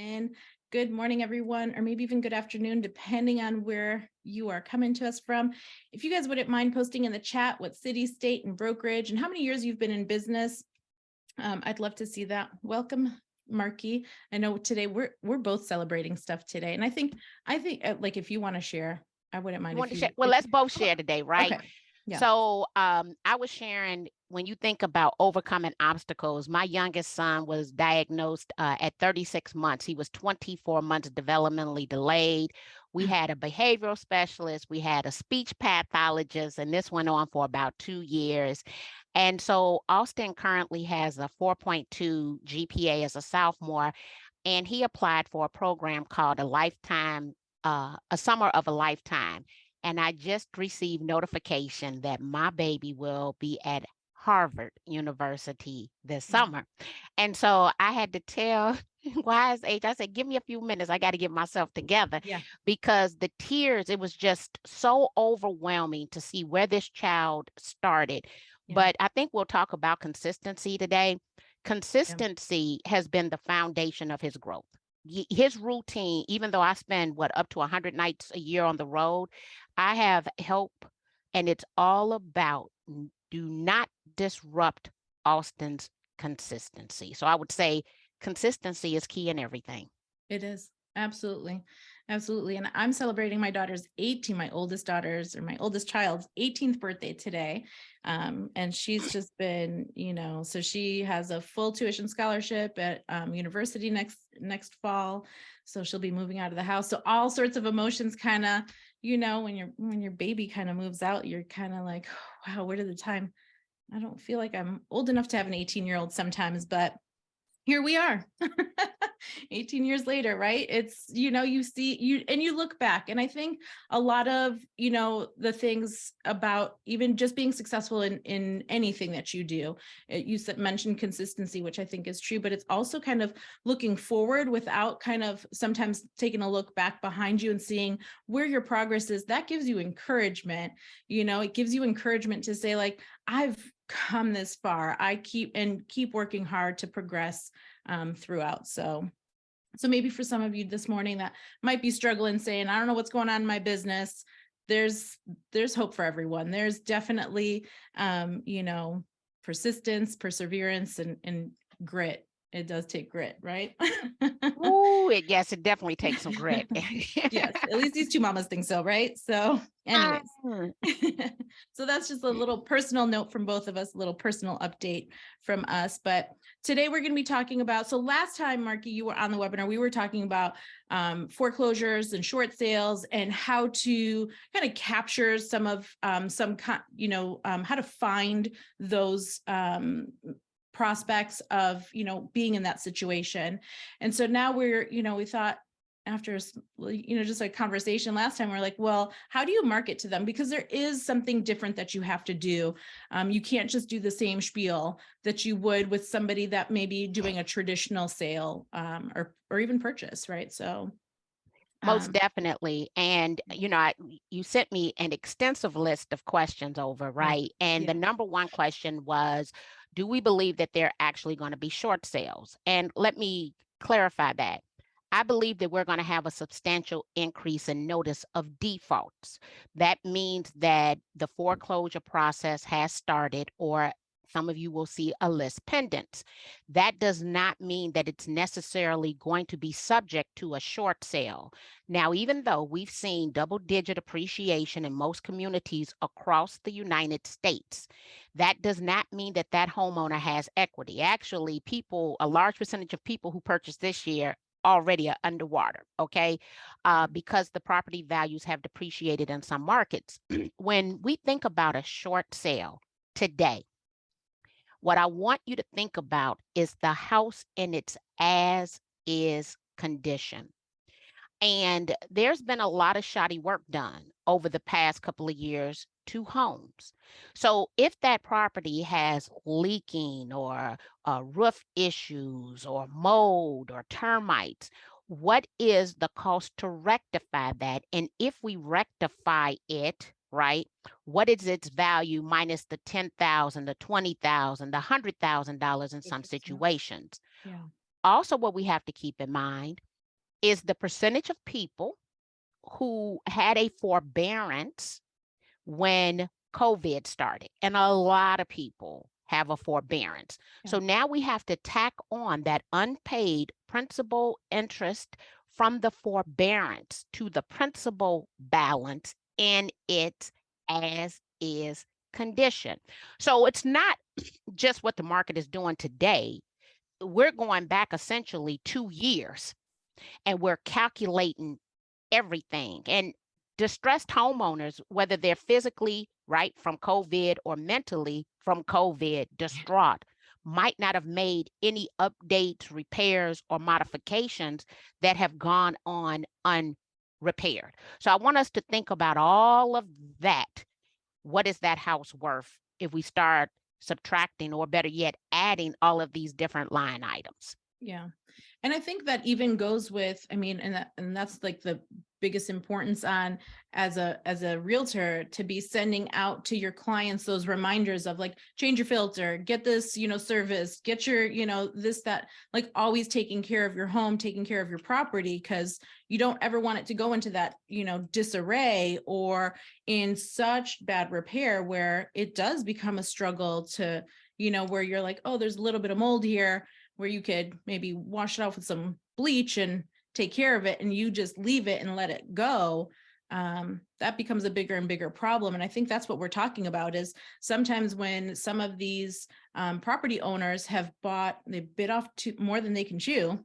And good morning, everyone, or maybe even good afternoon, depending on where you are coming to us from. If you guys wouldn't mind posting in the chat what city, state, and brokerage, and how many years you've been in business, I'd love to see that. Welcome, Marki. I know today we're both celebrating stuff today, and I think like if you want to share, I wouldn't mind if you. Well, let's both share today, right? Okay. Yeah. So I was sharing, when you think about overcoming obstacles, my youngest son was diagnosed at 36 months. He was 24 months developmentally delayed. We had a behavioral specialist, we had a speech pathologist, and this went on for about 2 years. And so Austin currently has a 4.2 GPA as a sophomore, and he applied for a program called a summer of a lifetime. And I just received notification that my baby will be at Harvard University this summer. And so I had to tell Wise Age, I said, give me a few minutes. I got to get myself together, because the tears, it was just so overwhelming to see where this child started. But I think we'll talk about consistency today. Consistency has been the foundation of his growth. His routine, even though I spend up to 100 nights a year on the road, I have help, and it's all about do not disrupt Austin's consistency. So I would say consistency is key in everything. It is. Absolutely. Absolutely. And I'm celebrating my oldest child's 18th birthday today. And she's just been, so she has a full tuition scholarship at university next fall. So she'll be moving out of the house. So all sorts of emotions kind of, when your baby kind of moves out, you're kind of like, wow, where did the time? I don't feel like I'm old enough to have an 18-year-old sometimes, but here we are 18 years later, right? It's, you see you look back, and I think a lot of, the things about even just being successful in anything that you do, you mentioned consistency, which I think is true, but it's also kind of looking forward without kind of sometimes taking a look back behind you and seeing where your progress is. That gives you encouragement. It gives you encouragement to say, like, I've come this far. I keep working hard to progress throughout. So maybe for some of you this morning that might be struggling, saying, I don't know what's going on in my business, there's hope for everyone. There's definitely persistence, perseverance, and grit. It does take grit, right? Oh, yes, it definitely takes some grit. Yes, at least these two mamas think so, right? So anyways, so that's just a little personal note from both of us, a little personal update from us. But today we're going to be talking about, so last time, Marki, you were on the webinar, we were talking about foreclosures and short sales and how to kind of capture some of how to find those prospects of, being in that situation. And so now we're, we thought, after just a conversation last time, we're like, well, how do you market to them? Because there is something different that you have to do. You can't just do the same spiel that you would with somebody that may be doing a traditional sale or even purchase, right? So most definitely. And, you sent me an extensive list of questions over, right? And the number one question was, do we believe that they're actually going to be short sales? And let me clarify that. I believe that we're going to have a substantial increase in notice of defaults. That means that the foreclosure process has started, or some of you will see a list pendants. That does not mean that it's necessarily going to be subject to a short sale. Now, even though we've seen double-digit appreciation in most communities across the United States, that does not mean that that homeowner has equity. Actually, a large percentage of people who purchased this year already are underwater, okay? Because the property values have depreciated in some markets. When we think about a short sale today, what I want you to think about is the house in its as-is condition. And there's been a lot of shoddy work done over the past couple of years to homes. So if that property has leaking or roof issues or mold or termites, what is the cost to rectify that? And if we rectify it, right, what is its value minus the $10,000, the $20,000, the $100,000 in some situations? Yeah. Also, what we have to keep in mind is the percentage of people who had a forbearance when COVID started. And a lot of people have a forbearance. Yeah. So now we have to tack on that unpaid principal interest from the forbearance to the principal balance in its as is condition. So it's not just what the market is doing today. We're going back essentially 2 years and we're calculating everything. And distressed homeowners, whether they're physically right from COVID or mentally from COVID distraught, might not have made any updates, repairs, or modifications that have gone on unrepaired. So I want us to think about all of that. What is that house worth if we start subtracting, or better yet, adding all of these different line items? Yeah. And I think that even goes with, I mean, and that's like the biggest importance on as a realtor, to be sending out to your clients those reminders of like, change your filter, get this, service, get your, this, that, like always taking care of your home, taking care of your property, because you don't ever want it to go into that, disarray or in such bad repair where it does become a struggle to, where you're like, oh, there's a little bit of mold here, where you could maybe wash it off with some bleach and take care of it, and you just leave it and let it go. That becomes a bigger and bigger problem. And I think that's what we're talking about, is sometimes when some of these property owners they bit off more than they can chew.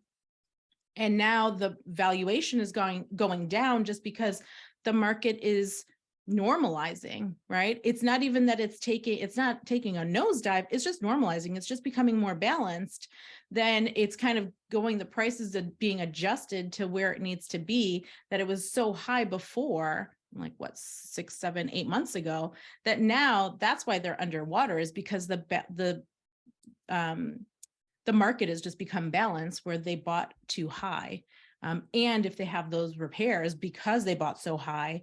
And now the valuation is going down just because the market is normalizing, right? It's not even that it's not taking a nosedive, it's just normalizing. It's just becoming more balanced. Then it's kind of the prices are being adjusted to where it needs to be, that it was so high before, like what, 6, 7, 8 months ago, that now that's why they're underwater, is because the market has just become balanced, where they bought too high. And if they have those repairs because they bought so high,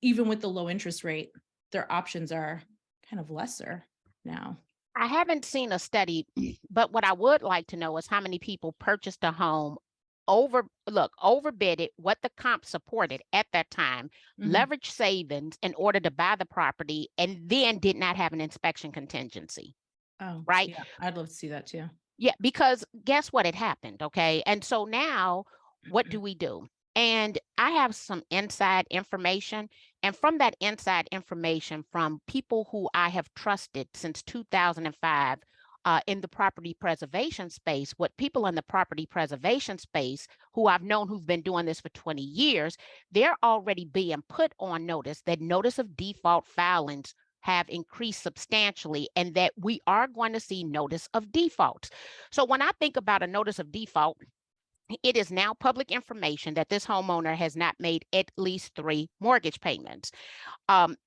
even with the low interest rate, their options are kind of lesser now. I haven't seen a study, but what I would like to know is how many people purchased a home overbid it, what the comp supported at that time, leverage savings in order to buy the property, and then did not have an inspection contingency. Oh, right? Yeah, I'd love to see that too. Yeah, because guess what? It happened. Okay. And so now what do we do? And I have some inside information. And from that inside information from people who I have trusted since 2005 in the property preservation space, what people in the property preservation space who I've known who've been doing this for 20 years, they're already being put on notice that notice of default filings have increased substantially, and that we are going to see notice of defaults. So when I think about a notice of default, it is now public information that this homeowner has not made at least 3 mortgage payments.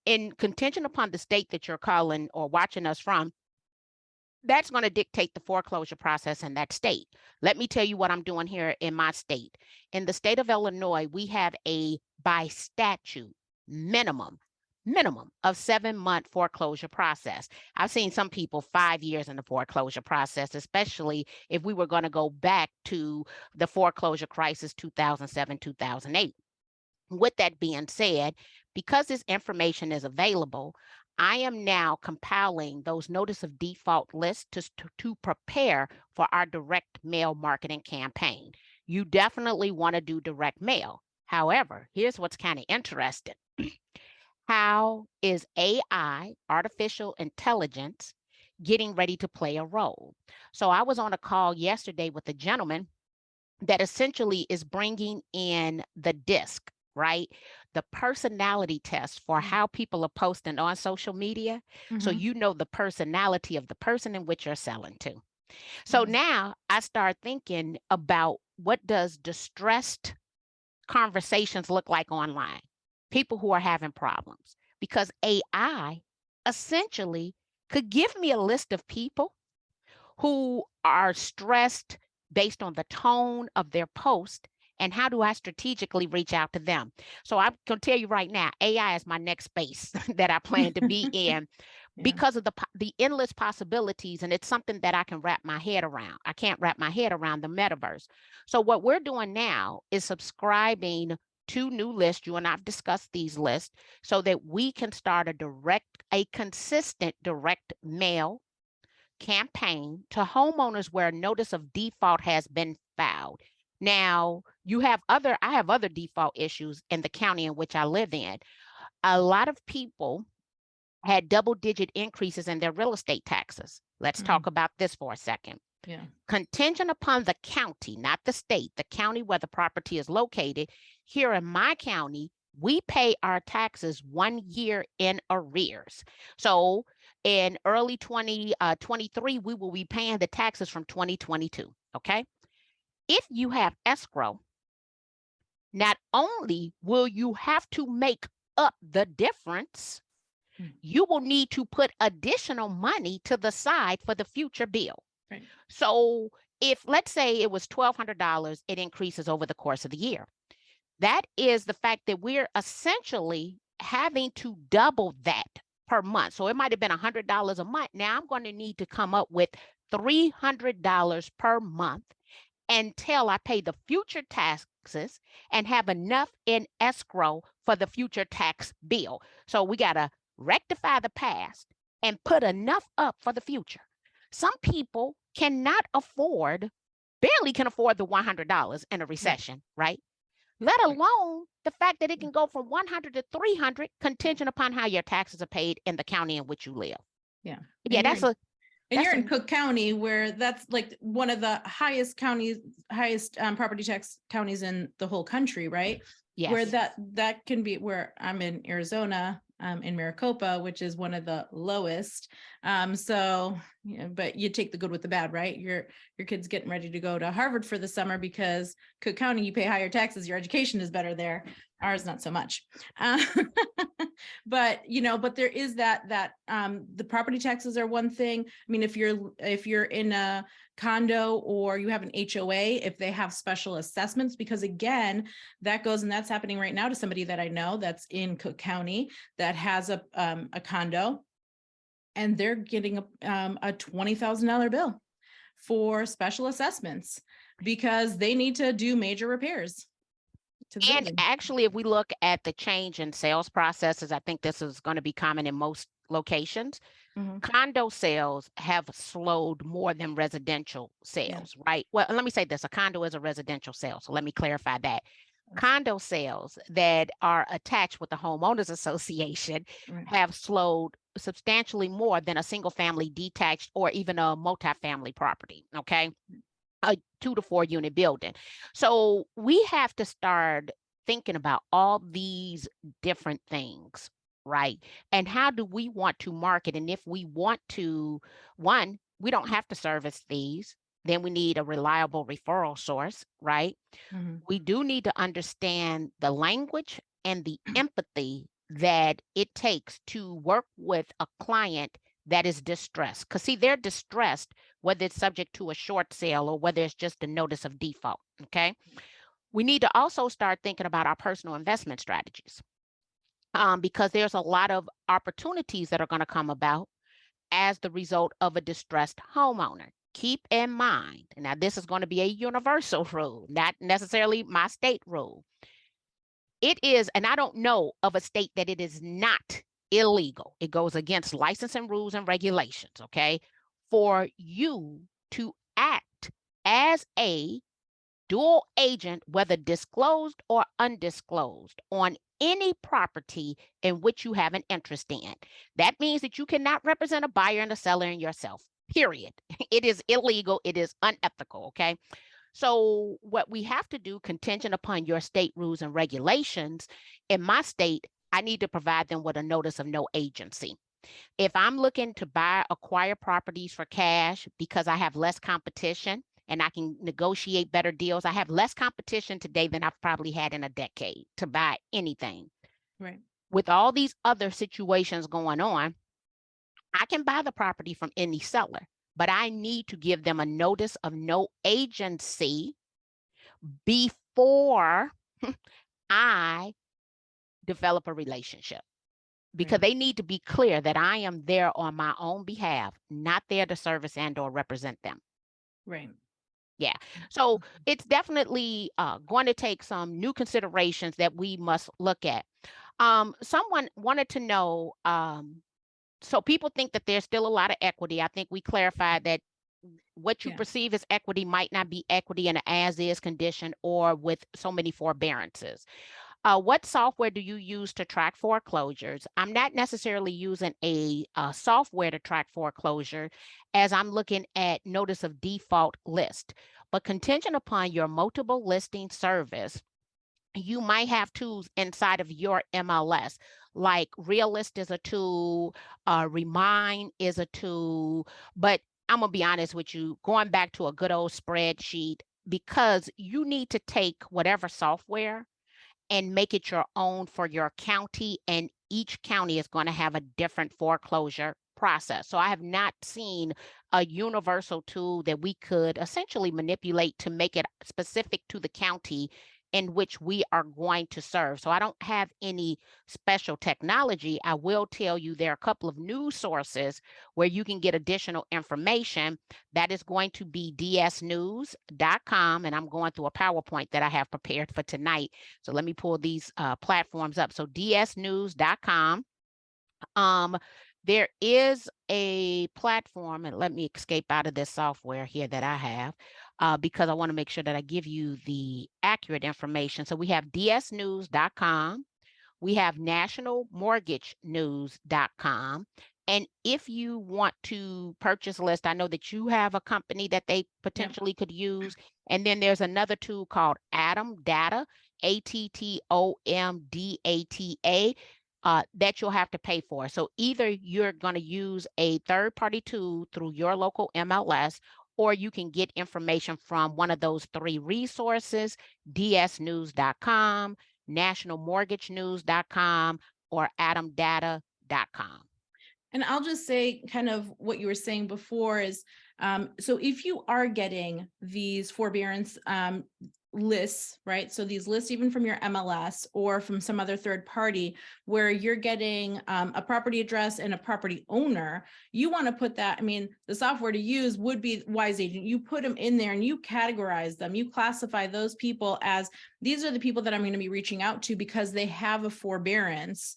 In contingent upon the state that you're calling or watching us from, that's going to dictate the foreclosure process in that state. Let me tell you what I'm doing here in my state. In the state of Illinois, we have a by statute minimum of 7-month foreclosure process. I've seen some people 5 years in the foreclosure process, especially if we were going to go back to the foreclosure crisis 2007, 2008. With that being said, because this information is available, I am now compiling those notice of default lists to prepare for our direct mail marketing campaign. You definitely want to do direct mail. However, here's what's kind of interesting. How is AI, artificial intelligence, getting ready to play a role? So I was on a call yesterday with a gentleman that essentially is bringing in the DISC, right? The personality test for how people are posting on social media. So you know the personality of the person in which you're selling to. So now I start thinking about, what does distressed conversations look like online? People who are having problems, because AI essentially could give me a list of people who are stressed based on the tone of their post, and how do I strategically reach out to them? So I'm going to tell you right now, AI is my next space that I plan to be in. because of the endless possibilities. And it's something that I can wrap my head around. I can't wrap my head around the metaverse. So what we're doing now is subscribing to new lists. You and I've discussed these lists so that we can start a consistent direct mail campaign to homeowners where a notice of default has been filed. Now, I have other default issues in the county in which I live in. A lot of people had double-digit increases in their real estate taxes. Let's talk about this for a second. Yeah. Contingent upon the county, not the state, the county where the property is located. Here in my county, we pay our taxes 1 year in arrears. So in early 2023, we will be paying the taxes from 2022, okay? If you have escrow, not only will you have to make up the difference, you will need to put additional money to the side for the future bill. Right. So if, let's say it was $1,200, it increases over the course of the year. That is the fact that we're essentially having to double that per month. So it might have been $100 a month. Now I'm going to need to come up with $300 per month until I pay the future taxes and have enough in escrow for the future tax bill. So we got to rectify the past and put enough up for the future. Some people barely can afford the $100 in a recession, right? Let alone the fact that it can go from 100 to 300 contingent upon how your taxes are paid in the county in which you live. Yeah. Yeah, and you're in Cook County, where that's like one of the highest property tax counties in the whole country, right? Yes. Where that can be, where I'm in Arizona, in Maricopa, which is one of the lowest. So, but you take the good with the bad, right? Your kid's getting ready to go to Harvard for the summer because Cook County, you pay higher taxes, your education is better there. Ours, not so much. But there is that the property taxes are one thing. I mean, if you're in a condo or you have an HOA, if they have special assessments, because again, that goes, and that's happening right now to somebody that I know that's in Cook County that has a condo, and they're getting a $20,000 bill for special assessments because they need to do major repairs. And actually, if we look at the change in sales processes, I think this is going to be common in most locations. Condo sales have slowed more than residential sales, right? Well, let me say this, a condo is a residential sale. So let me clarify that. Condo sales that are attached with the homeowners association have slowed substantially more than a single family detached or even a multifamily property, okay? A 2 to 4 unit building. So we have to start thinking about all these different things, right? And how do we want to market? And if we want to, one, we don't have to service these. Then we need a reliable referral source, right? We do need to understand the language and the empathy that it takes to work with a client that is distressed. Because see, they're distressed, whether it's subject to a short sale or whether it's just a notice of default, okay? We need to also start thinking about our personal investment strategies because there's a lot of opportunities that are going to come about as the result of a distressed homeowner. Keep in mind, now this is going to be a universal rule, not necessarily my state rule. It is, and I don't know of a state that it is not illegal. It goes against licensing rules and regulations, okay? For you to act as a dual agent, whether disclosed or undisclosed, on any property in which you have an interest in. That means that you cannot represent a buyer and a seller and yourself, period. It is illegal. It is unethical, okay? So what we have to do, contingent upon your state rules and regulations, in my state, I need to provide them with a notice of no agency. If I'm looking to acquire properties for cash because I have less competition and I can negotiate better deals, I have less competition today than I've probably had in a decade to buy anything. Right. With all these other situations going on, I can buy the property from any seller, but I need to give them a notice of no agency before I develop a relationship. because Right. they need to be clear that I am there on my own behalf, not there to service and or represent them. Right. Yeah. So it's definitely going to take some new considerations that we must look at. Someone wanted to know, so people think that there's still a lot of equity. I think we clarified that what you Yeah. perceive as equity might not be equity in an as-is condition or with so many forbearances. What software do you use to track foreclosures? I'm not necessarily using a software to track foreclosure, as I'm looking at notice of default list. But contingent upon your multiple listing service, you might have tools inside of your MLS, like Realist is a tool, Remind is a tool. But I'm gonna be honest with you, going back to a good old spreadsheet, because you need to take whatever software and make it your own for your county. And each county is going to have a different foreclosure process. So I have not seen a universal tool that we could essentially manipulate to make it specific to the county in which we are going to serve. So I don't have any special technology. I will tell you there are a couple of news sources where you can get additional information. That is going to be dsnews.com. And I'm going through a PowerPoint that I have prepared for tonight. So let me pull these platforms up. So dsnews.com. There is a platform, and let me escape out of this software here that I have, because I want to make sure that I give you the accurate information. So we have dsnews.com. We have nationalmortgagenews.com. And if you want to purchase a list, I know that you have a company that they Yep. potentially could use. And then there's another tool called Atom Data, ATTOMDATA, that you'll have to pay for. So either you're going to use a third-party tool through your local MLS, or you can get information from one of those three resources, dsnews.com, nationalmortgagenews.com, or atomdata.com. And I'll just say kind of what you were saying before is, so if you are getting these forbearance lists, right? So these lists, even from your MLS or from some other third party, where you're getting a property address and a property owner, you want to put that, I mean, the software to use would be Wise Agent. You put them in there and you categorize them. You classify those people as, these are the people that I'm going to be reaching out to because they have a forbearance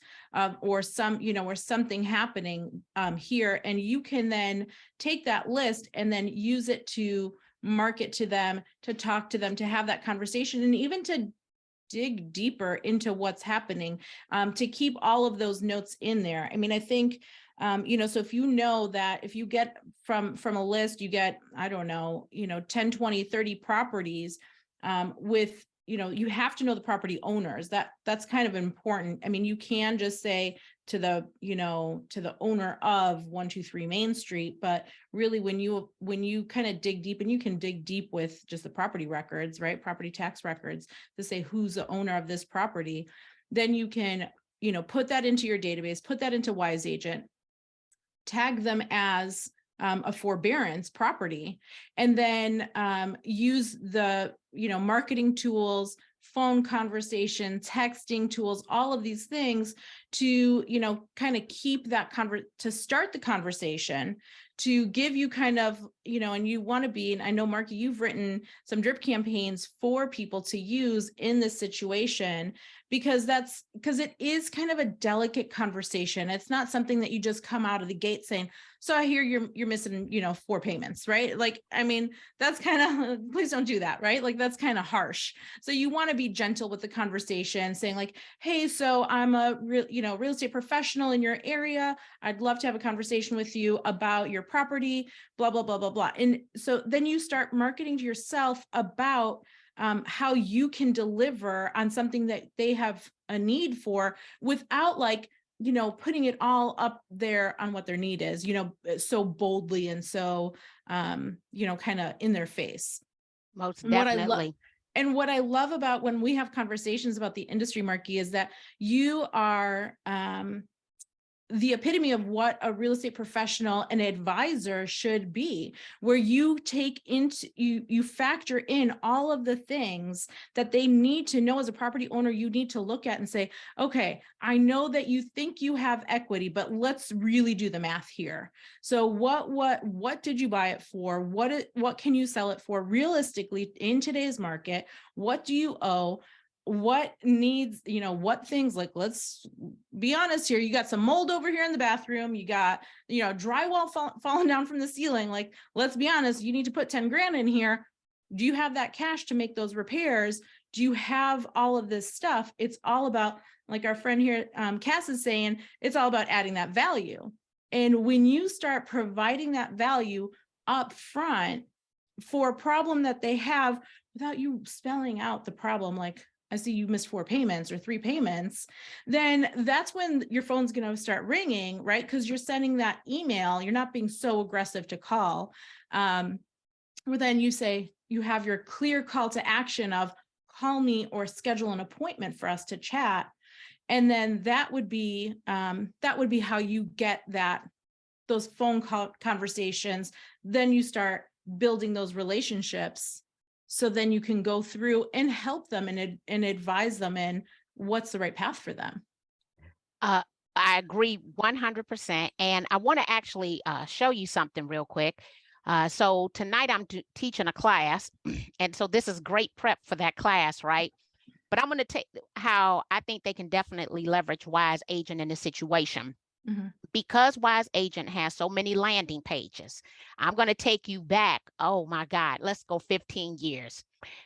or some, or something happening here. And you can then take that list and then use it to market to them, to talk to them, to have that conversation, and even to dig deeper into what's happening, to keep all of those notes in there. I mean, I think, so if you know that if you get from a list, you get, I don't know, 10, 20, 30 properties with, you have to know the property owners. That's kind of important. I mean, you can just say to the, to the owner of 123 Main Street, but really when you kind of dig deep, and you can dig deep with just the property records, right? Property tax records to say who's the owner of this property, then you can, put that into your database, put that into Wise Agent, tag them as a forbearance property, and then use the marketing tools, phone conversation, texting tools, all of these things to kind of keep that to start the conversation, to give you kind of and you want to be, and I know Marki, you've written some drip campaigns for people to use in this situation, because it is kind of a delicate conversation. It's not something that you just come out of the gate saying, so I hear you're missing 4 payments, right? Like, I mean, that's kind of, please don't do that, right? Like, that's kind of harsh. So you want to be gentle with the conversation, saying like, hey, so I'm a real estate professional in your area. I'd love to have a conversation with you about your property, blah, blah, blah, blah, blah. And so then you start marketing to yourself about how you can deliver on something that they have a need for, without like, putting it all up there on what their need is, so boldly and so, kind of in their face. Most And what I love, definitely. and what I love about when we have conversations about the industry, Marki, is that you are, the epitome of what a real estate professional and advisor should be, where you take into, you factor in all of the things that they need to know as a property owner. You need to look at and say, okay, I know that you think you have equity, but let's really do the math here. So what did you buy it for? What can you sell it for realistically in today's market? What do you owe? What needs, what things, like, let's be honest here, you got some mold over here in the bathroom, you got, drywall falling down from the ceiling. Like, let's be honest, you need to put 10 grand in here. Do you have that cash to make those repairs? Do you have all of this stuff? It's all about, like our friend here, Cass is saying, it's all about adding that value. And when you start providing that value up front for a problem that they have, without you spelling out the problem, like, I see you missed 4 payments or 3 payments, then that's when your phone's going to start ringing, right? Because you're sending that email, you're not being so aggressive to call. Where then you say, you have your clear call to action of call me or schedule an appointment for us to chat. And then that would be how you get those phone call conversations. Then you start building those relationships. So then you can go through and help them and advise them in what's the right path for them. I agree 100%. And I want to actually show you something real quick. So tonight I'm teaching a class. And so this is great prep for that class, right? But I'm going to take how I think they can definitely leverage Wise Agent in this situation. Mm-hmm. Because Wise Agent has so many landing pages, I'm going to take you back. Oh my God, let's go 15 years.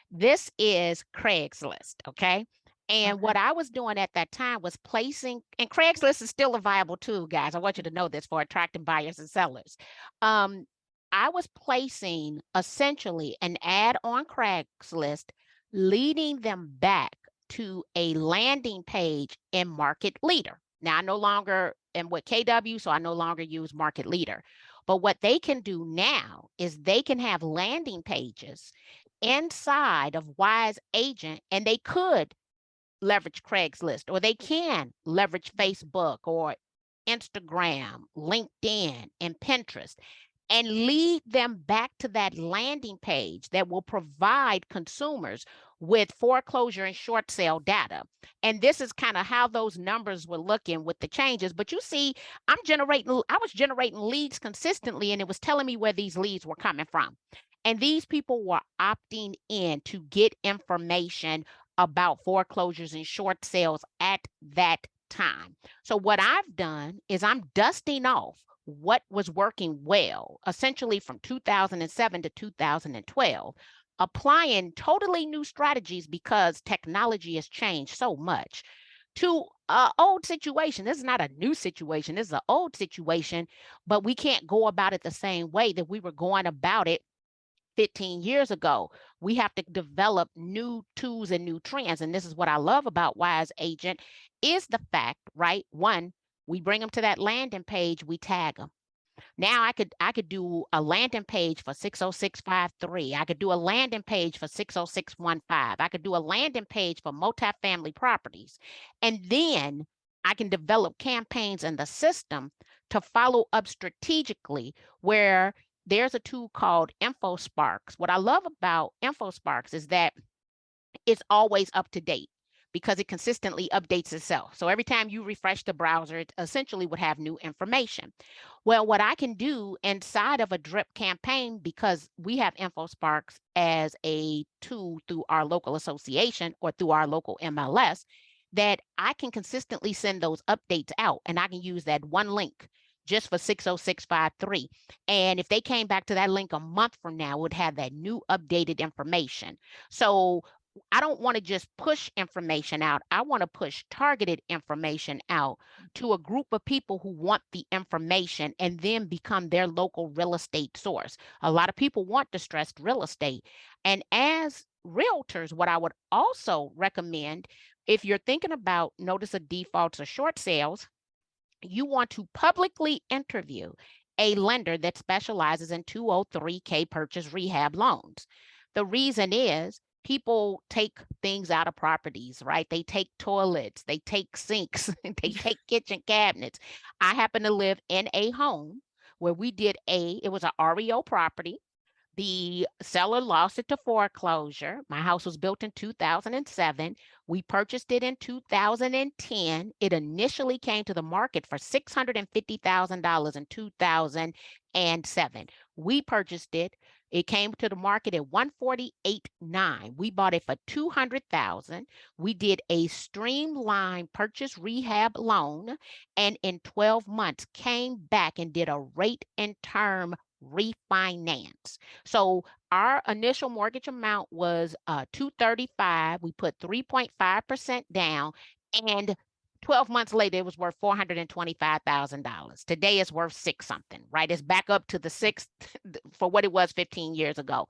This is Craigslist, okay? And what I was doing at that time was placing, and Craigslist is still a viable tool, guys. I want you to know this for attracting buyers and sellers. I was placing essentially an ad on Craigslist, leading them back to a landing page in Market Leader. Now, I no longer am with KW, so I no longer use Market Leader. But what they can do now is they can have landing pages inside of Wise Agent, and they could leverage Craigslist, or they can leverage Facebook or Instagram, LinkedIn, and Pinterest, and lead them back to that landing page that will provide consumers with foreclosure and short sale data. And this is kind of how those numbers were looking with the changes. But you see, I was generating leads consistently, and it was telling me where these leads were coming from. And these people were opting in to get information about foreclosures and short sales at that time. So what I've done is I'm dusting off what was working well, essentially from 2007 to 2012, applying totally new strategies because technology has changed so much to an old situation. This is not a new situation. This is an old situation, but we can't go about it the same way that we were going about it 15 years ago. We have to develop new tools and new trends. And this is what I love about Wise Agent is the fact, right? One, we bring them to that landing page, we tag them. Now I could do a landing page for 60653. I could do a landing page for 60615. I could do a landing page for multifamily properties. And then I can develop campaigns in the system to follow up strategically, where there's a tool called InfoSparks. What I love about InfoSparks is that it's always up to date because it consistently updates itself. So every time you refresh the browser, it essentially would have new information. Well, what I can do inside of a drip campaign, because we have InfoSparks as a tool through our local association or through our local MLS, that I can consistently send those updates out, and I can use that one link just for 60653. And if they came back to that link a month from now, it would have that new updated information. So I don't want to just push information out. I want to push targeted information out to a group of people who want the information and then become their local real estate source. A lot of people want distressed real estate. And as realtors, what I would also recommend, if you're thinking about notice of defaults or short sales, you want to publicly interview a lender that specializes in 203K purchase rehab loans. The reason is people take things out of properties, right? They take toilets, they take sinks, they take kitchen cabinets. I happen to live in a home where we did it was an REO property. The seller lost it to foreclosure. My house was built in 2007. We purchased it in 2010. It initially came to the market for $650,000 in 2007. We purchased it. It came to the market at 148.9. We bought it for 200,000. We did a streamlined purchase rehab loan, and in 12 months came back and did a rate and term refinance. So our initial mortgage amount was 235. We put 3.5% down, and 12 months later, it was worth $425,000. Today it's worth six something, right? It's back up to the six for what it was 15 years ago.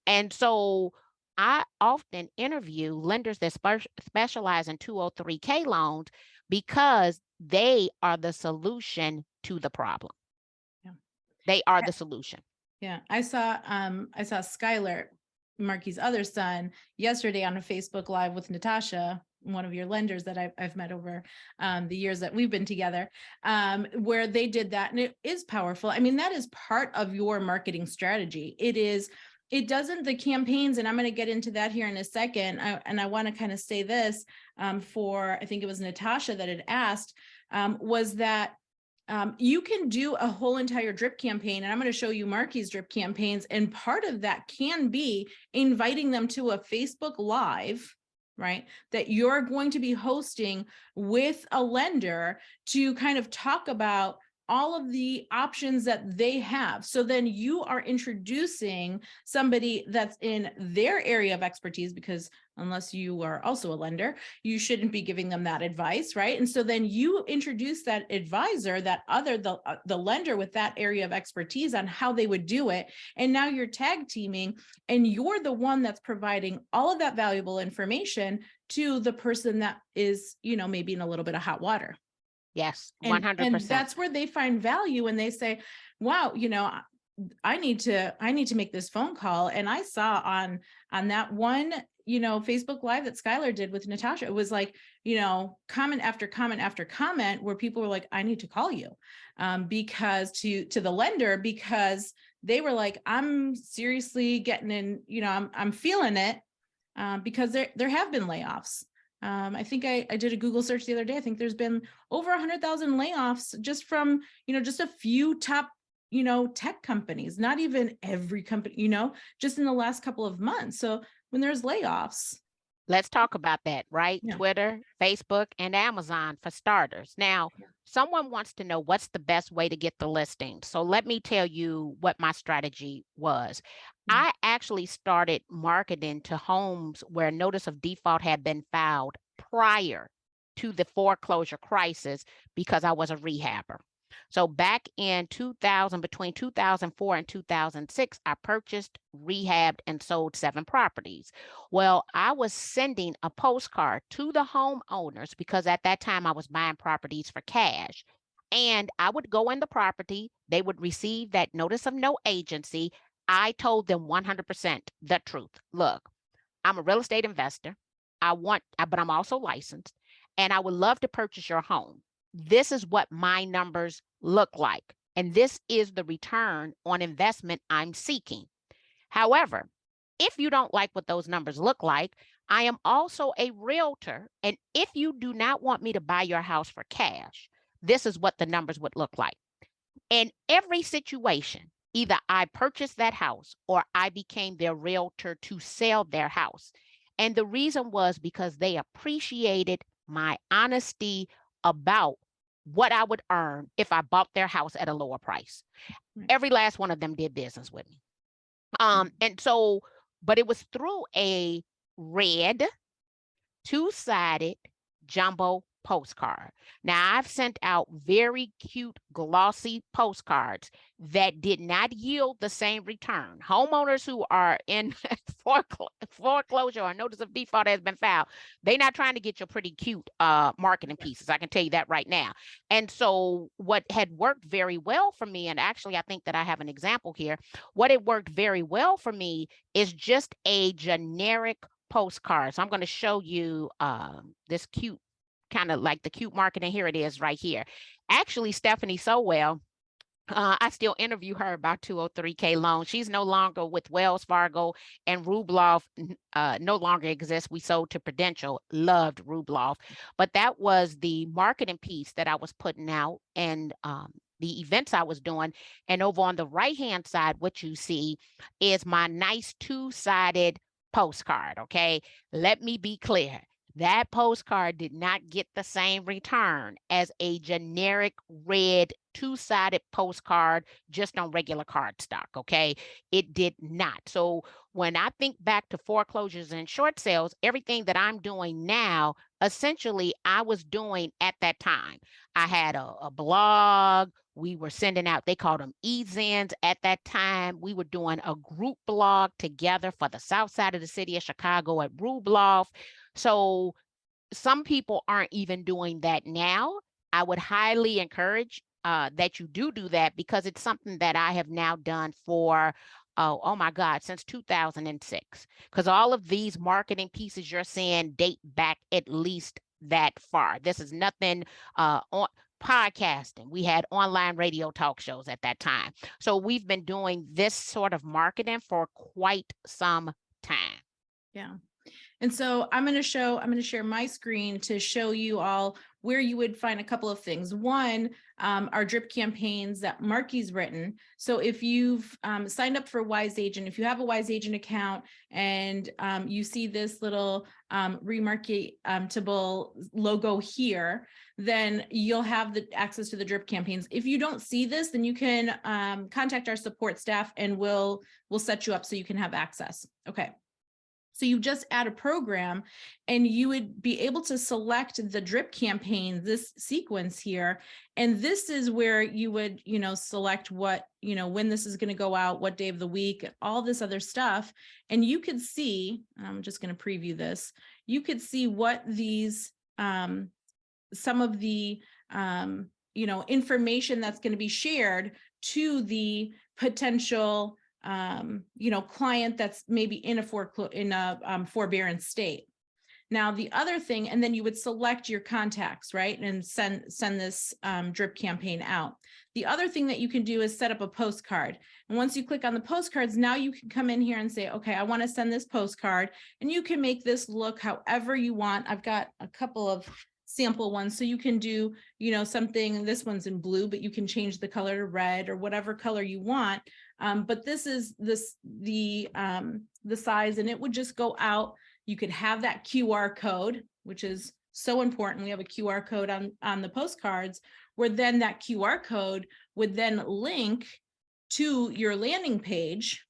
And so I often interview lenders that specialize in 203K loans because they are the solution to the problem. Yeah. They are the solution. Yeah, I saw Skylar, Marki's other son, yesterday on a Facebook Live with Natasha, one of your lenders that I've met over the years that we've been together, where they did that, and it is powerful. I mean, that is part of your marketing strategy. It doesn't, the campaigns, and I'm going to get into that here in a second. I want to kind of say this for, I think it was Natasha that had asked, was that you can do a whole entire drip campaign, and I'm going to show you Marki's drip campaigns. And part of that can be inviting them to a Facebook Live, right, that you're going to be hosting with a lender to kind of talk about all of the options that they have. So then you are introducing somebody that's in their area of expertise, because unless you are also a lender, you shouldn't be giving them that advice, right? And so then you introduce that advisor, the lender with that area of expertise on how they would do it. And now you're tag teaming, and you're the one that's providing all of that valuable information to the person that is, maybe in a little bit of hot water. Yes, 100%. And that's where they find value, and they say, wow, I need to make this phone call. And I saw on that one, Facebook Live that Skylar did with Natasha, it was like, comment after comment after comment where people were like, I need to call you, because to the lender, because they were like, I'm seriously getting in, I'm feeling it, because there have been layoffs. I think I did a Google search the other day. I think there's been over 100,000 layoffs just from, just a few top, tech companies, not even every company, just in the last couple of months. So when there's layoffs. Let's talk about that, right? Yeah. Twitter, Facebook, and Amazon for starters. Now, someone wants to know what's the best way to get the listing. So let me tell you what my strategy was. I actually started marketing to homes where notice of default had been filed prior to the foreclosure crisis because I was a rehabber. So back in 2000, between 2004 and 2006, I purchased, rehabbed, and sold 7 properties. Well, I was sending a postcard to the homeowners because at that time I was buying properties for cash. And I would go in the property, they would receive that notice of no agency. I told them 100% the truth. Look, I'm a real estate investor. But I'm also licensed, and I would love to purchase your home. This is what my numbers look like, and this is the return on investment I'm seeking. However, if you don't like what those numbers look like, I am also a realtor, and if you do not want me to buy your house for cash, this is what the numbers would look like. In every situation, either I purchased that house or I became their realtor to sell their house. And the reason was because they appreciated my honesty about what I would earn if I bought their house at a lower price. Every last one of them did business with me. And so, but it was through a red, two-sided jumbo postcard. Now, I've sent out very cute, glossy postcards that did not yield the same return. Homeowners who are in foreclosure or notice of default has been filed, they're not trying to get your pretty cute marketing pieces. I can tell you that right now. And so what had worked very well for me, and actually I think that I have an example here, what it worked very well for me is just a generic postcard. So I'm going to show you this cute, kind of like the cute marketing. Here it is right here. Actually, Stephanie Sowell, I still interview her about 203K loan. She's no longer with Wells Fargo, and Rubloff no longer exists. We sold to Prudential, loved Rubloff. But that was the marketing piece that I was putting out, and the events I was doing. And over on the right-hand side, what you see is my nice two-sided postcard, okay? Let me be clear. That postcard did not get the same return as a generic red two-sided postcard just on regular cardstock, okay? It did not. So when I think back to foreclosures and short sales, everything that I'm doing now, essentially I was doing at that time. I had a blog. We were sending out, they called them e-zines at that time. We were doing a group blog together for the south side of the city of Chicago at Rubloff. So some people aren't even doing that now. I would highly encourage that you do that, because it's something that I have now done for, oh my God, since 2006. Because all of these marketing pieces you're seeing date back at least that far. This is nothing on podcasting. We had online radio talk shows at that time. So we've been doing this sort of marketing for quite some time. Yeah. And so I'm going to share my screen to show you all where you would find a couple of things. One, our drip campaigns that Marki's written. So if you've signed up for Wise Agent, if you have a Wise Agent account and you see this little remarketable logo here, then you'll have the access to the drip campaigns. If you don't see this, then you can contact our support staff and we'll set you up so you can have access. Okay. So you just add a program and you would be able to select the drip campaign, this sequence here. And this is where you would, select what, when this is going to go out, what day of the week, all this other stuff. And you could see, I'm just going to preview this. You could see what these, some of the, information that's going to be shared to the potential client that's maybe in a forbearance state. Now, the other thing, and then you would select your contacts, right? And send this drip campaign out. The other thing that you can do is set up a postcard. And once you click on the postcards, now you can come in here and say, okay, I want to send this postcard, and you can make this look however you want. I've got a couple of sample ones. So you can do, something, this one's in blue, but you can change the color to red or whatever color you want. But this is the size, and it would just go out. You could have that QR code, which is so important. We have a QR code on the postcards, where then that QR code would then link to your landing page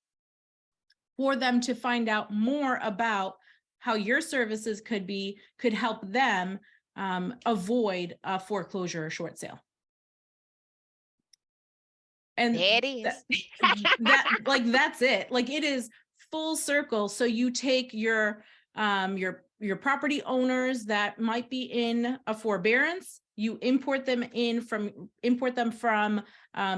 for them to find out more about how your services could help them avoid a foreclosure or short sale. And there it is. That's it. Like, it is full circle. So you take your property owners that might be in a forbearance, you import them from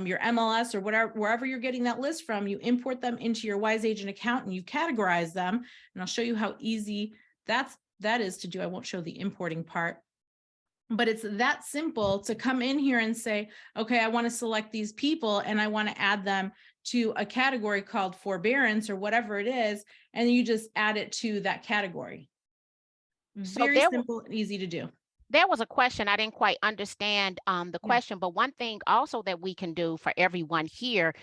your MLS or wherever you're getting that list from, you import them into your Wise Agent account and you categorize them. And I'll show you how easy that is to do. I won't show the importing part, but it's that simple to come in here and say, okay, I want to select these people and I want to add them to a category called forbearance or whatever it is. And you just add it to that category. Very simple and easy to do. There was a question. I didn't quite understand the question, but one thing also that we can do for everyone here,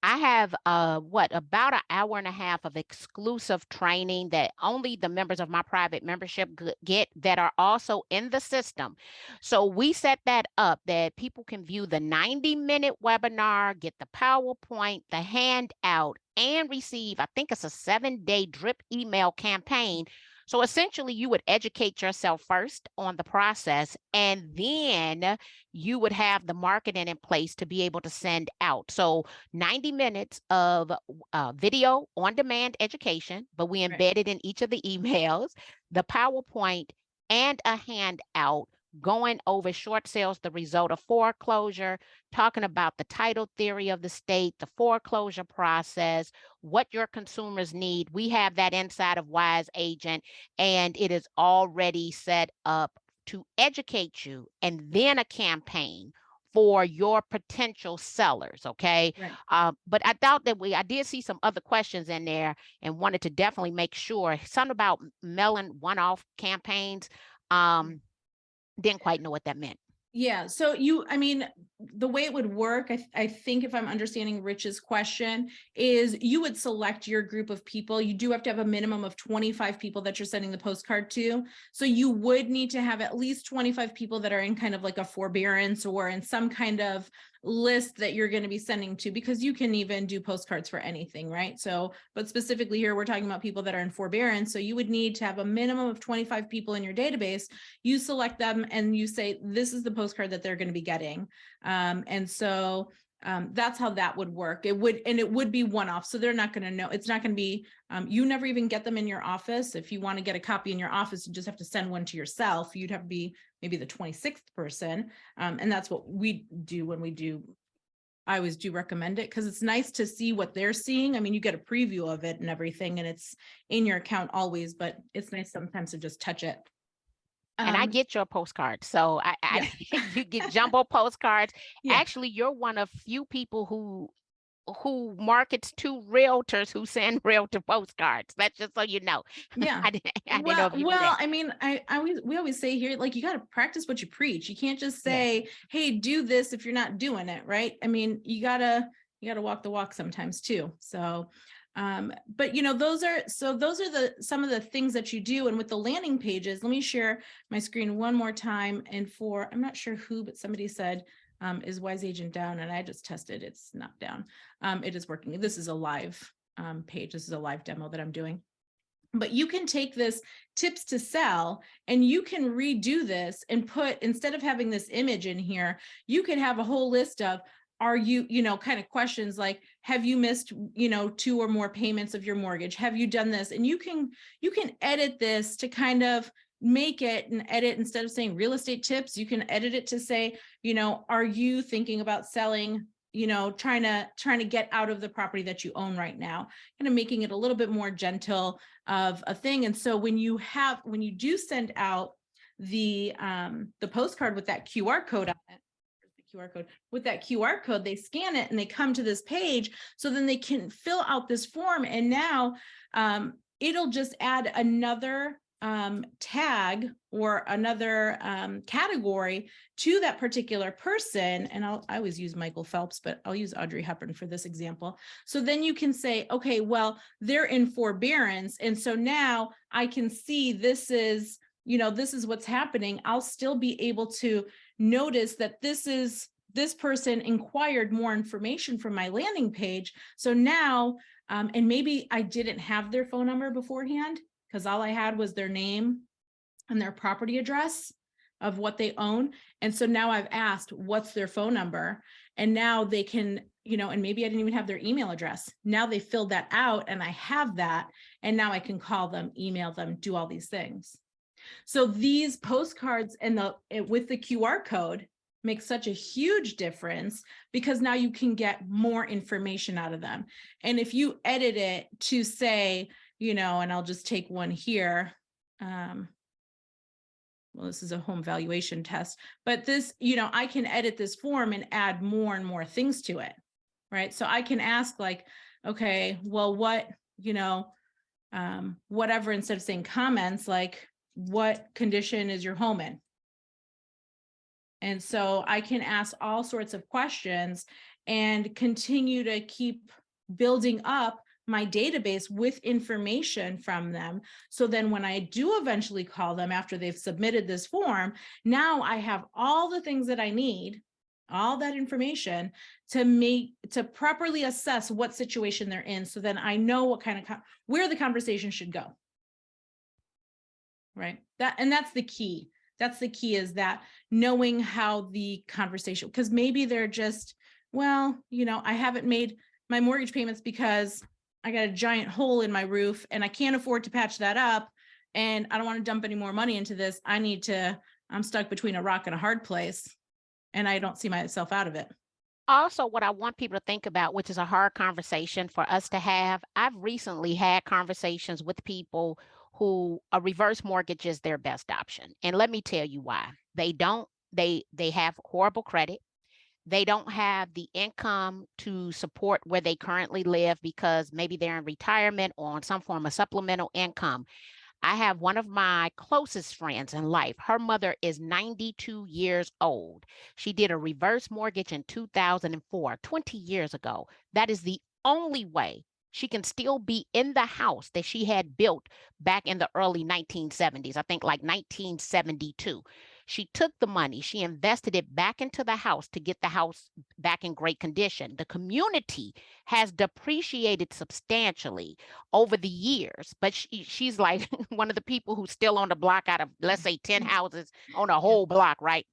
I have about an hour and a half of exclusive training that only the members of my private membership get, that are also in the system. So we set that up that people can view the 90-minute webinar, get the PowerPoint, the handout, and receive, I think it's a 7-day drip email campaign. So essentially, you would educate yourself first on the process, and then you would have the marketing in place to be able to send out. So 90 minutes of video on demand education, but we Right. embedded in each of the emails, the PowerPoint, and a handout going over short sales, the result of foreclosure, talking about the title theory of the state, the foreclosure process, what your consumers need. We have that inside of Wise Agent, and it is already set up to educate you, and then a campaign for your potential sellers. Okay. Right. But I thought that I did see some other questions in there and wanted to definitely make sure something about mailing one-off campaigns. Didn't quite know what that meant. Yeah. So I mean, the way it would work, I think if I'm understanding Rich's question, is you would select your group of people. You do have to have a minimum of 25 people that you're sending the postcard to. So you would need to have at least 25 people that are in kind of like a forbearance or in some kind of list that you're going to be sending to, because you can even do postcards for anything, right? So, but specifically here, we're talking about people that are in forbearance. So you would need to have a minimum of 25 people in your database. You select them and you say, this is the postcard that they're going to be getting. And so that's how that would work. It would be one-off. So they're not going to know. It's not going to be, you never even get them in your office. If you want to get a copy in your office, you just have to send one to yourself. You'd have to be maybe the 26th person. And that's what we do when we do. I always do recommend it because it's nice to see what they're seeing. I mean, you get a preview of it and everything, and it's in your account always, but it's nice sometimes to just touch it. And I get your postcards. So Yeah. you get jumbo postcards. Yeah. Actually, you're one of few people who markets to realtors who send realtor postcards. That's just so you know. Yeah. I didn't know if you knew that. I mean, we always say here, like, you got to practice what you preach. You can't just Yeah. say, hey, do this if you're not doing it, right? I mean, you gotta walk the walk sometimes too. So, but those are some of the things that you do. And with the landing pages, let me share my screen one more time. And I'm not sure who, but somebody said, is Wise Agent down? And I just tested, it's not down. It is working. This is a live page. This is a live demo that I'm doing. But you can take this tips to sell and you can redo this and instead of having this image in here, you could have a whole list of, are you, kind of questions like, have you missed, 2 or more payments of your mortgage? Have you done this? And you can edit this to kind of make it and edit. Instead of saying real estate tips, you can edit it to say, are you thinking about selling, trying to get out of the property that you own right now, kind of making it a little bit more gentle of a thing. And so when you do send out the postcard with that QR code on it, QR code. With that QR code, they scan it and they come to this page. So then they can fill out this form. And now it'll just add another tag or another category to that particular person. And I always use Michael Phelps, but I'll use Audrey Hepburn for this example. So then you can say, okay, well, they're in forbearance. And so now I can see this is what's happening. I'll still be able to notice that this person inquired more information from my landing page. So now, and maybe I didn't have their phone number beforehand because all I had was their name and their property address of what they own. And so now I've asked, what's their phone number? And now they can, and maybe I didn't even have their email address. Now they filled that out and I have that. And now I can call them, email them, do all these things. So these postcards and with the QR code make such a huge difference because now you can get more information out of them. And if you edit it to say, and I'll just take one here. Well, this is a home valuation test, but this, I can edit this form and add more and more things to it, right? So I can ask like, okay, well, what, whatever, instead of saying comments, like, what condition is your home in? And so I can ask all sorts of questions and continue to keep building up my database with information from them. So then when I do eventually call them after they've submitted this form, now I have all the things that I need, all that information to properly assess what situation they're in. So then I know what kind of, where the conversation should go. Right. That's the key. That's the key, is that knowing how the conversation, because maybe they're just, well, I haven't made my mortgage payments because I got a giant hole in my roof and I can't afford to patch that up. And I don't want to dump any more money into this. I'm stuck between a rock and a hard place and I don't see myself out of it. Also, what I want people to think about, which is a hard conversation for us to have, I've recently had conversations with people who a reverse mortgage is their best option. And let me tell you why. They have horrible credit. They don't have the income to support where they currently live because maybe they're in retirement or on some form of supplemental income. I have one of my closest friends in life. Her mother is 92 years old. She did a reverse mortgage in 2004, 20 years ago. That is the only way she can still be in the house that she had built back in the early 1970s, I think like 1972. She took the money, she invested it back into the house to get the house back in great condition. The community has depreciated substantially over the years, but she's like one of the people who's still on the block out of, let's say, 10 houses on a whole block, right?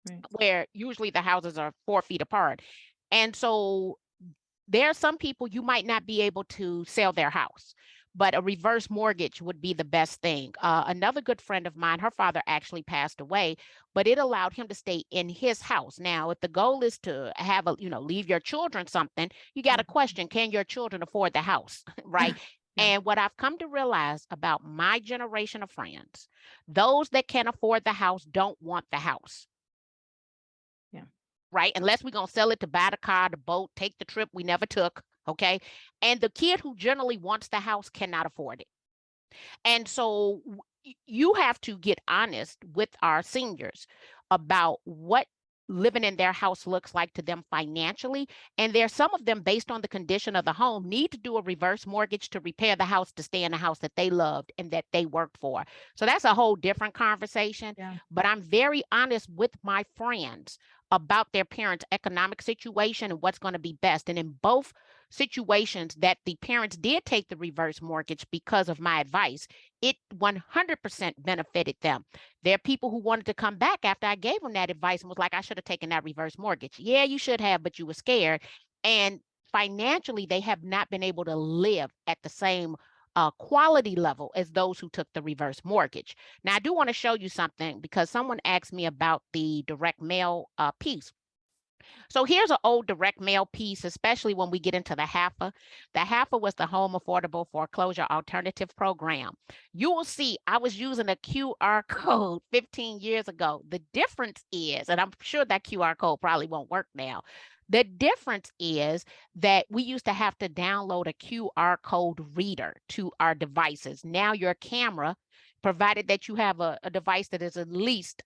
Right. Where usually the houses are 4 feet apart. And so there are some people you might not be able to sell their house, but a reverse mortgage would be the best thing. Another good friend of mine, her father actually passed away, but it allowed him to stay in his house. Now, if the goal is to have leave your children something, you got to question, can your children afford the house, right? Yeah. And what I've come to realize about my generation of friends, those that can afford the house don't want the house. Yeah. Right? Unless we're going to sell it to buy the car, the boat, take the trip we never took. Okay. And the kid who generally wants the house cannot afford it. And so you have to get honest with our seniors about what living in their house looks like to them financially. And there's some of them, based on the condition of the home, need to do a reverse mortgage to repair the house to stay in the house that they loved and that they worked for. So that's a whole different conversation. Yeah. But I'm very honest with my friends about their parents' economic situation and what's going to be best. And in both situations that the parents did take the reverse mortgage because of my advice, it 100% benefited them. There are people who wanted to come back after I gave them that advice and was like, I should have taken that reverse mortgage. Yeah, you should have, but you were scared. And financially, they have not been able to live at the same quality level as those who took the reverse mortgage. Now, I do want to show you something because someone asked me about the direct mail piece. So here's an old direct mail piece, especially when we get into the HAFA. The HAFA was the Home Affordable Foreclosure Alternative Program. You will see I was using a QR code 15 years ago. The difference is, and I'm sure that QR code probably won't work now. The difference is that we used to have to download a QR code reader to our devices. Now your camera, provided that you have a device that is at least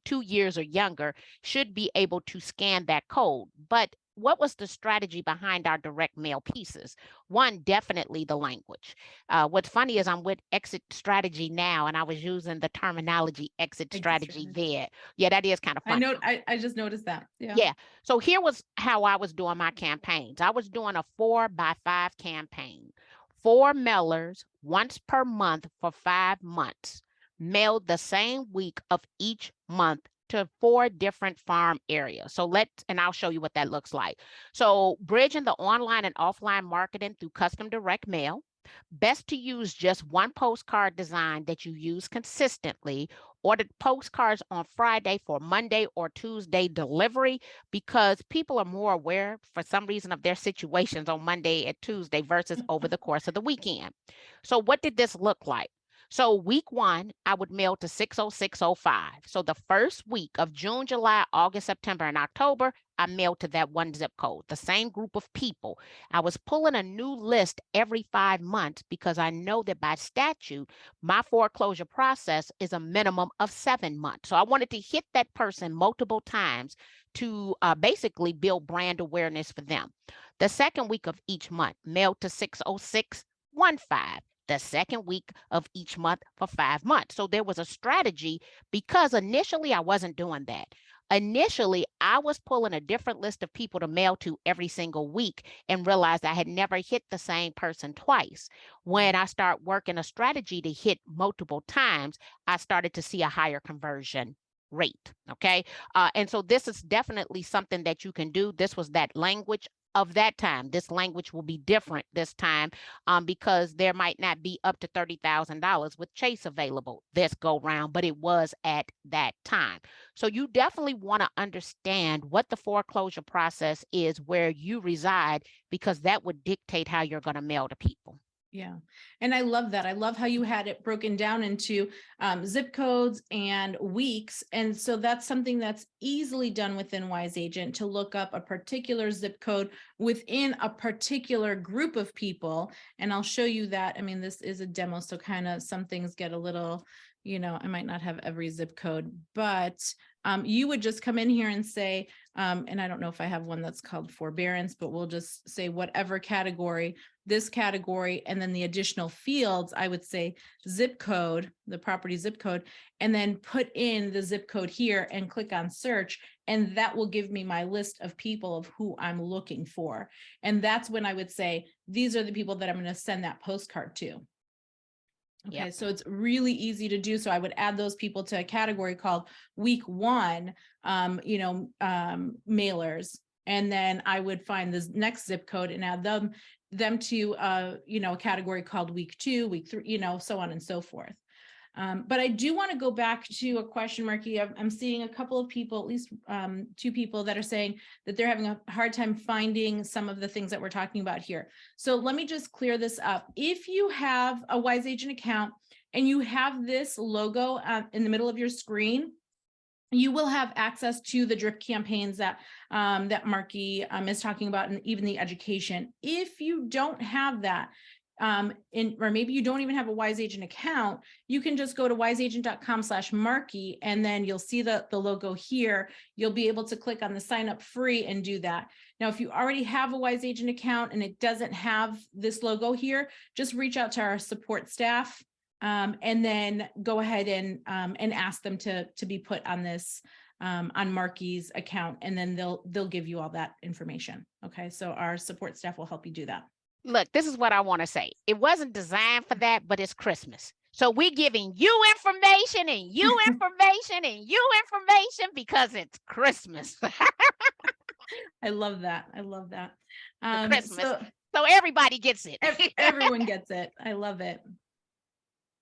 2 years or younger, should be able to scan that code. But what was the strategy behind our direct mail pieces? One, definitely the language. What's funny is I'm with Exit Strategy now, and I was using the terminology exit strategy there. Yeah, that is kind of funny. I just noticed that. Yeah. Yeah. So here was how I was doing my campaigns. I was doing a 4x5 campaign. 4 mailers once per month for 5 months, mailed the same week of each month to 4 different farm areas. And I'll show you what that looks like. So bridging the online and offline marketing through custom direct mail. Best to use just one postcard design that you use consistently. Order postcards on Friday for Monday or Tuesday delivery because people are more aware for some reason of their situations on Monday and Tuesday versus over the course of the weekend. So what did this look like? So week 1, I would mail to 60605. So the first week of June, July, August, September, and October, I mailed to that one zip code, the same group of people. I was pulling a new list every 5 months because I know that by statute, my foreclosure process is a minimum of 7 months. So I wanted to hit that person multiple times to basically build brand awareness for them. The second week of each month, mailed to 60615. The second week of each month for 5 months. So there was a strategy because initially I wasn't doing that. Initially, I was pulling a different list of people to mail to every single week and realized I had never hit the same person twice. When I start working a strategy to hit multiple times, I started to see a higher conversion rate. Okay. And so this is definitely something that you can do. This was that language of that time. This language will be different this time, because there might not be up to $30,000 with Chase available this go round, but it was at that time. So you definitely want to understand what the foreclosure process is where you reside, because that would dictate how you're going to mail to people. Yeah. And I love that. I love how you had it broken down into zip codes and weeks. And so that's something that's easily done within Wise Agent, to look up a particular zip code within a particular group of people. And I'll show you that. I mean, this is a demo, so kind of some things get a little, I might not have every zip code, but you would just come in here and say, and I don't know if I have one that's called forbearance, but we'll just say whatever category, this category, and then the additional fields, I would say zip code, the property zip code, and then put in the zip code here and click on search. And that will give me my list of people of who I'm looking for. And that's when I would say, these are the people that I'm going to send that postcard to. Okay, Yep. so it's really easy to do. So I would add those people to a category called week one, mailers. And then I would find this next zip code and add them to, a category called week two, week three, so on and so forth. But I do want to go back to a question, Marki. I'm seeing a couple of people, at least two people, that are saying that they're having a hard time finding some of the things that we're talking about here. So let me just clear this up. If you have a Wise Agent account and you have this logo in the middle of your screen, you will have access to the drip campaigns that Marki is talking about, and even the education. If you don't have that, or maybe you don't even have a Wise Agent account, you can just go to wiseagent.com/Marki, and then you'll see the logo here. You'll be able to click on the sign up free and do that. Now, if you already have a Wise Agent account and it doesn't have this logo here, just reach out to our support staff, and then go ahead and ask them to be put on this, on Marki's account, and then they'll give you all that information. Okay, so our support staff will help you do that. Look, this is what I want to say. It wasn't designed for that, but it's Christmas. So we're giving you information and you information and you information because it's Christmas. I love that. I love that. Christmas. So everybody gets it. Everyone gets it. I love it.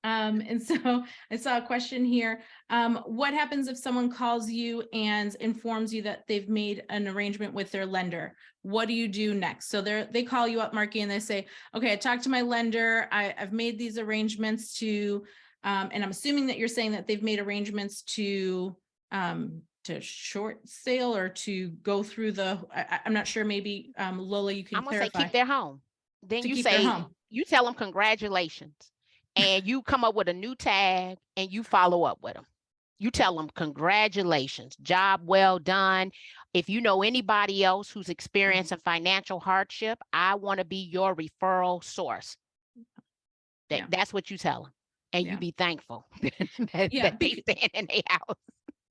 And so I saw a question here. What happens if someone calls you and informs you that they've made an arrangement with their lender? What do you do next? So they call you up, Marki, and they say, okay, I talked to my lender. I've made these arrangements to, and I'm assuming that you're saying that they've made arrangements to short sale or to go through the, I'm not sure, maybe Lola, you can clarify. I'm gonna say keep their home. Then you say, you tell them congratulations. And you come up with a new tag and you follow up with them. You tell them congratulations, job well done. If you know anybody else who's experiencing financial hardship, I want to be your referral source. That's what you tell them. And you be thankful that they stand in their house.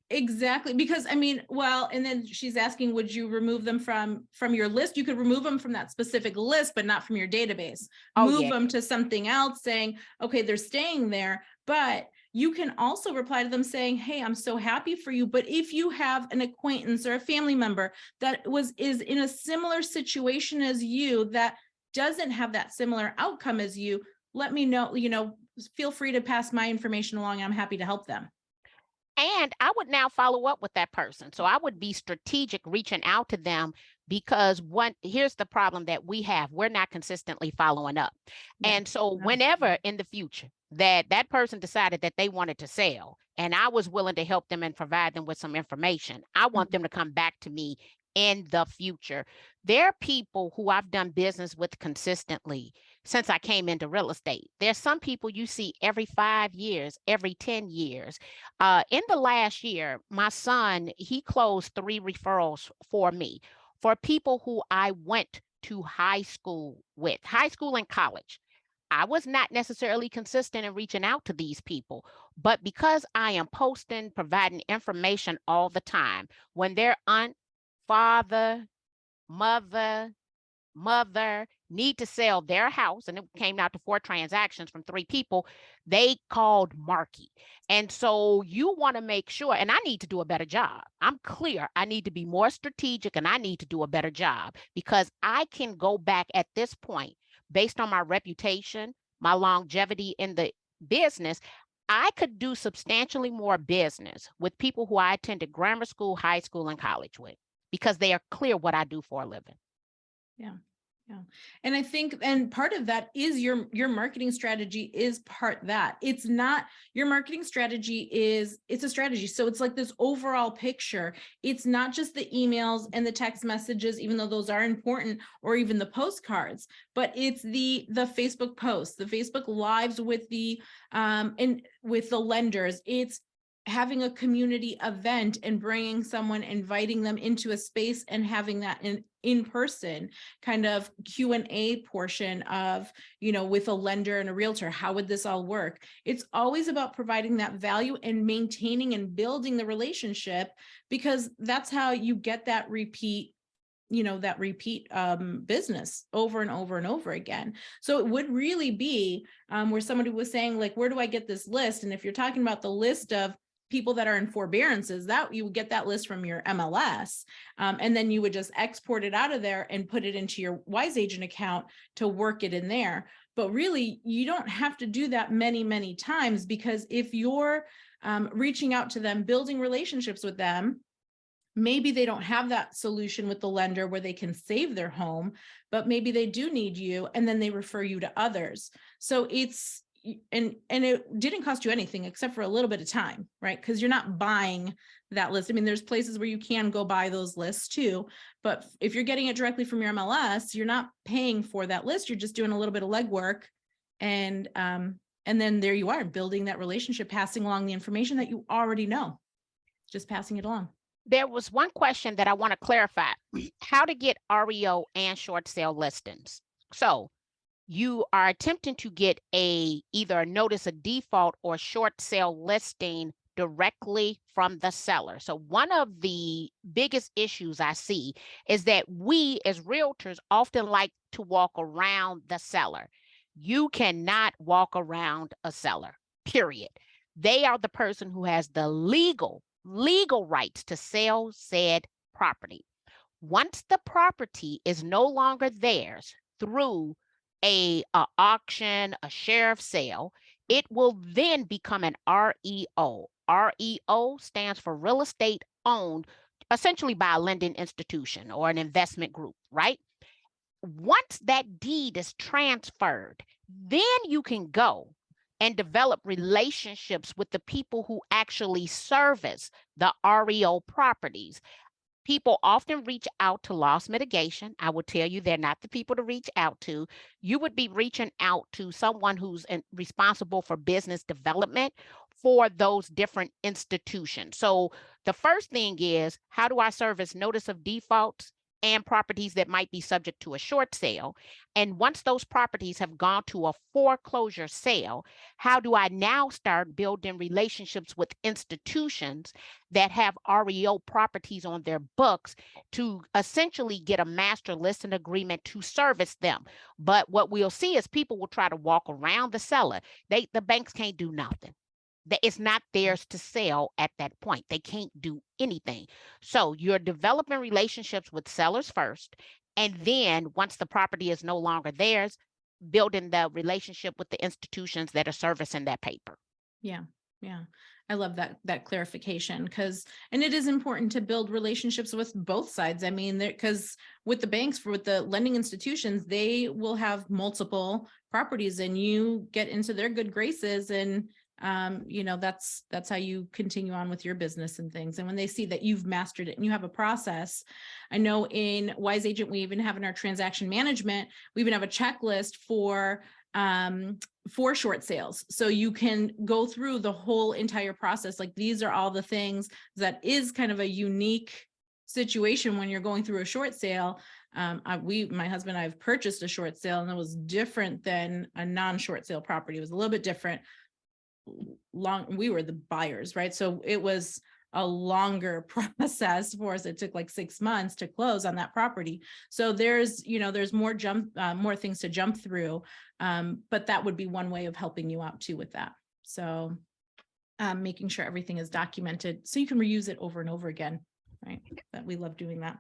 Exactly, because I mean, well, and then she's asking, would you remove them from your list? You could remove them from that specific list, but not from your database. Move them to something else, saying, okay, they're staying there. But you can also reply to them saying, hey, I'm so happy for you. But if you have an acquaintance or a family member that is in a similar situation as you, that doesn't have that similar outcome as you, let me know, feel free to pass my information along. I'm happy to help them. And I would now follow up with that person. So I would be strategic reaching out to them, because here's the problem that we have. We're not consistently following up. And so whenever in the future that person decided that they wanted to sell and I was willing to help them and provide them with some information, I want them to come back to me in the future. There are people who I've done business with consistently since I came into real estate. There's some people you see every 5 years, every 10 years. In the last year, my son, he closed 3 referrals for me for people who I went to high school with, high school and college. I was not necessarily consistent in reaching out to these people, but because I am posting, providing information all the time, when their aunt, father, mother, need to sell their house, and it came out to 4 transactions from 3 people, they called Marki. And so you want to make sure, and I need to do a better job. I'm clear. I need to be more strategic and I need to do a better job, because I can go back at this point based on my reputation, my longevity in the business. I could do substantially more business with people who I attended grammar school, high school, and college with, because they are clear what I do for a living. Yeah. Yeah. And I think, and part of that is your marketing strategy is part that. It's not, your marketing strategy is, it's a strategy. So it's like this overall picture. It's not just the emails and the text messages, even though those are important, or even the postcards, but it's the Facebook posts, the Facebook lives with the and with the lenders. It's having a community event and bringing someone, inviting them into a space and having that in person kind of Q&A portion of, with a lender and a realtor. How would this all work? It's always about providing that value and maintaining and building the relationship, because that's how you get that repeat business over and over and over again. So it would really be where somebody was saying, like, where do I get this list? And if you're talking about the list of people that are in forbearances, that you would get that list from your MLS. And then you would just export it out of there and put it into your Wise Agent account to work it in there. But really, you don't have to do that many, many times, because if you're reaching out to them, building relationships with them, maybe they don't have that solution with the lender where they can save their home, but maybe they do need you, and then they refer you to others. So it's, and it didn't cost you anything except for a little bit of time, right? Because you're not buying that list. I mean, there's places where you can go buy those lists too, but if you're getting it directly from your MLS, you're not paying for that list. You're just doing a little bit of legwork, and then there you are, building that relationship, passing along the information that you already know, just passing it along. There was one question that I want to clarify: how to get REO and short sale listings. So you are attempting to get either a notice of default or short sale listing directly from the seller. So one of the biggest issues I see is that we as realtors often like to walk around the seller. You cannot walk around a seller, period. They are the person who has the legal rights to sell said property. Once the property is no longer theirs through a auction, a sheriff sale, it will then become an REO. REO stands for real estate owned, essentially by a lending institution or an investment group, right? Once that deed is transferred, then you can go and develop relationships with the people who actually service the REO properties. People often reach out to loss mitigation. I will tell you, they're not the people to reach out to. You would be reaching out to someone who's responsible for business development for those different institutions. So the first thing is, how do I service notice of defaults and properties that might be subject to a short sale? And once those properties have gone to a foreclosure sale, how do I now start building relationships with institutions that have REO properties on their books to essentially get a master listing agreement to service them? But what we'll see is people will try to walk around the seller. The banks can't do nothing. It's not theirs to sell at that point. They can't do anything. So you're developing relationships with sellers first. And then once the property is no longer theirs, building the relationship with the institutions that are servicing that paper. Yeah. Yeah. I love that clarification, and it is important to build relationships with both sides. I mean, because with the banks, with the lending institutions, they will have multiple properties and you get into their good graces, and that's how you continue on with your business and things. And when they see that you've mastered it and you have a process, I know in Wise Agent, we even have in our transaction management, we even have a checklist for short sales. So you can go through the whole entire process. Like, these are all the things that is kind of a unique situation when you're going through a short sale. My husband and I have purchased a short sale, and it was different than a non-short sale property. It was a little bit different. We were the buyers, right? So it was a longer process for us. It took like 6 months to close on that property. So there's more more things to jump through. But that would be one way of helping you out too with that. So making sure everything is documented so you can reuse it over and over again, right? That we love doing that.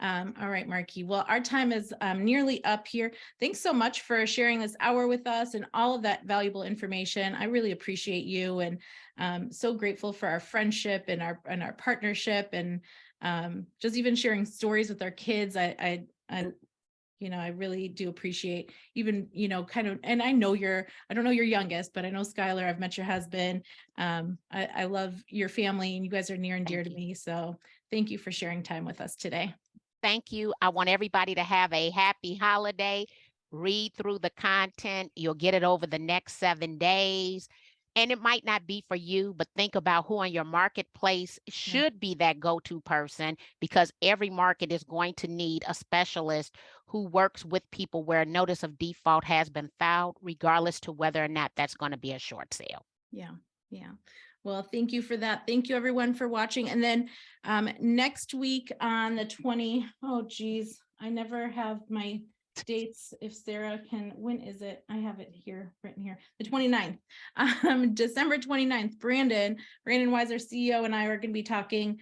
All right, Marki. Well, our time is nearly up here. Thanks so much for sharing this hour with us and all of that valuable information. I really appreciate you, and so grateful for our friendship and our partnership, and just even sharing stories with our kids. I really do appreciate even, kind of, and I don't know your youngest, but I know Skylar, I've met your husband. I love your family, and you guys are near and dear to me. So thank you for sharing time with us today. Thank you. I want everybody to have a happy holiday. Read through the content. You'll get it over the next 7 days. And it might not be for you, but think about who in your marketplace should be that go-to person, because every market is going to need a specialist who works with people where a notice of default has been filed, regardless to whether or not that's going to be a short sale. Yeah. Well, thank you for that. Thank you everyone for watching. And then next week on the 20, oh geez, I never have my dates. If Sarah can, when is it? I have it here, written here, the 29th, December 29th. Brandon Weiser, CEO, and I are going to be talking,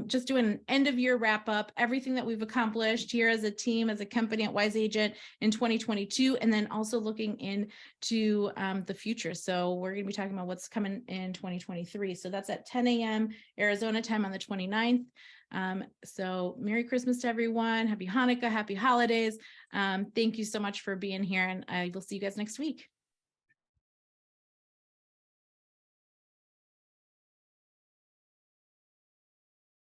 just doing an end of year wrap up, everything that we've accomplished here as a team, as a company at Wise Agent in 2022, and then also looking into the future. So we're going to be talking about what's coming in 2023. So that's at 10 a.m. Arizona time on the 29th. So Merry Christmas to everyone. Happy Hanukkah, happy holidays. Thank you so much for being here, and I will see you guys next week.